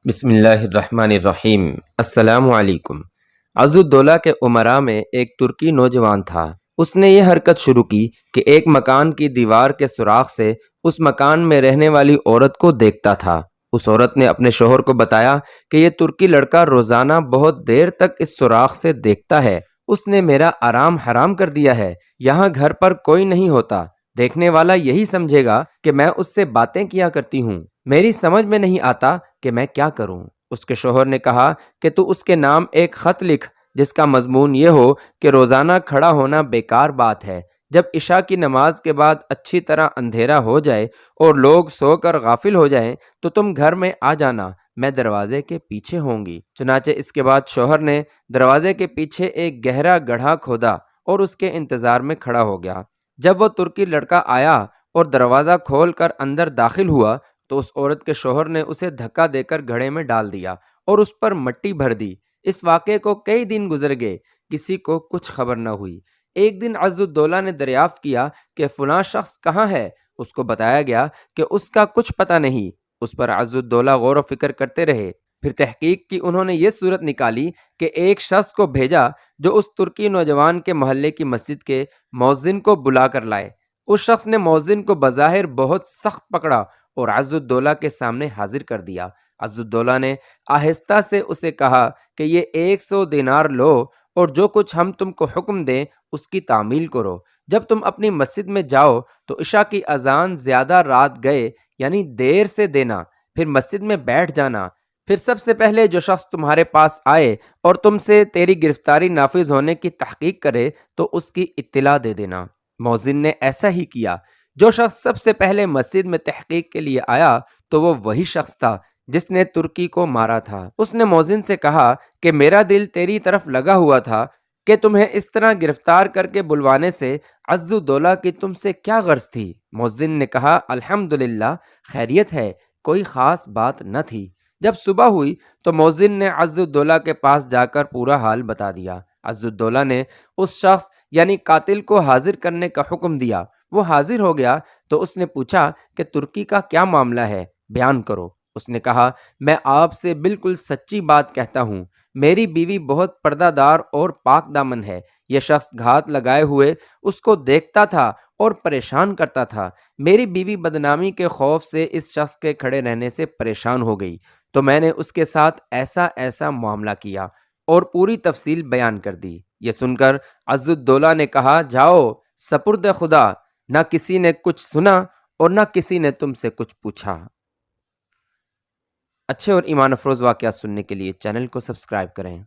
بسم اللہ الرحمن الرحیم۔ السلام علیکم۔ عز الدولہ کے امراء میں ایک ترکی نوجوان تھا۔ اس نے یہ حرکت شروع کی کہ ایک مکان کی دیوار کے سوراخ سے اس مکان میں رہنے والی عورت کو دیکھتا تھا۔ اس عورت نے اپنے شوہر کو بتایا کہ یہ ترکی لڑکا روزانہ بہت دیر تک اس سوراخ سے دیکھتا ہے۔ اس نے میرا آرام حرام کر دیا ہے۔ یہاں گھر پر کوئی نہیں ہوتا۔ دیکھنے والا یہی سمجھے گا کہ میں اس سے باتیں کیا کرتی ہوں۔ میری سمجھ میں نہیں آتا کہ میں کیا کروں۔ اس کے شوہر نے کہا کہ تو اس کے نام ایک خط لکھ جس کا مضمون یہ ہو کہ روزانہ کھڑا ہونا بیکار بات ہے۔ جب عشاء کی نماز کے بعد اچھی طرح اندھیرا ہو جائے اور لوگ سو کر غافل ہو جائیں تو تم گھر میں آ جانا، میں دروازے کے پیچھے ہوں گی۔ چنانچہ اس کے بعد شوہر نے دروازے کے پیچھے ایک گہرا گڑھا کھودا اور اس کے انتظار میں کھڑا ہو گیا۔ جب وہ ترکی لڑکا آیا اور دروازہ کھول کر اندر داخل ہوا تو اس عورت کے شوہر نے اسے دھکا دے کر گھڑے میں ڈال دیا اور اس پر مٹی بھر دی۔ اس واقعے کو کئی دن گزر گئے، کسی کو کچھ خبر نہ ہوئی۔ ایک دن عز الدولہ نے دریافت کیا کہ فلاں شخص کہاں ہے۔ اس کو بتایا گیا کہ اس کا کچھ پتہ نہیں۔ اس پر عز الدولہ غور و فکر کرتے رہے۔ پھر تحقیق کی انہوں نے یہ صورت نکالی کہ ایک شخص کو بھیجا جو اس ترکی نوجوان کے محلے کی مسجد کے مؤذن کو بلا کر لائے۔ اس شخص نے مؤذن کو بظاہر بہت سخت پکڑا اور عز الدولہ کے سامنے حاضر کر دیا۔ عز الدولہ نے آہستہ سے اسے کہا کہ یہ 100 دینار لو اور جو کچھ ہم تم کو حکم دیں اس کی تعمیل کرو۔ جب تم اپنی مسجد میں جاؤ تو عشاء کی اذان زیادہ رات گئے یعنی دیر سے دینا، پھر مسجد میں بیٹھ جانا۔ پھر سب سے پہلے جو شخص تمہارے پاس آئے اور تم سے تیری گرفتاری نافذ ہونے کی تحقیق کرے تو اس کی اطلاع دے دینا۔ مؤذن نے ایسا ہی کیا۔ جو شخص سب سے پہلے مسجد میں تحقیق کے لیے آیا تو وہ وہی شخص تھا جس نے ترکی کو مارا تھا۔ اس نے مؤذن سے کہا کہ میرا دل تیری طرف لگا ہوا تھا کہ تمہیں اس طرح گرفتار کر کے بلوانے سے عز الدولہ کی تم سے کیا غرض تھی؟ مؤذن نے کہا الحمدللہ خیریت ہے، کوئی خاص بات نہ تھی۔ جب صبح ہوئی تو مؤذن نے عز الدولہ کے پاس جا کر پورا حال بتا دیا۔ عز الدولہ نے اس شخص یعنی قاتل کو حاضر کرنے کا حکم دیا۔ وہ حاضر ہو گیا تو اس نے پوچھا کہ ترکی کا کیا معاملہ ہے، بیان کرو۔ اس نے کہا میں آپ سے بالکل سچی بات کہتا ہوں، میری بیوی بہت پردہ دار اور پاک دامن ہے۔ یہ شخص گھات لگائے ہوئے اس کو دیکھتا تھا اور پریشان کرتا تھا۔ میری بیوی بدنامی کے خوف سے اس شخص کے کھڑے رہنے سے پریشان ہو گئی تو میں نے اس کے ساتھ ایسا ایسا معاملہ کیا اور پوری تفصیل بیان کر دی۔ یہ سن کر عز الدولہ نے کہا جاؤ سپرد خدا، نہ کسی نے کچھ سنا اور نہ کسی نے تم سے کچھ پوچھا۔ اچھے اور ایمان افروز واقعات سننے کے لیے چینل کو سبسکرائب کریں۔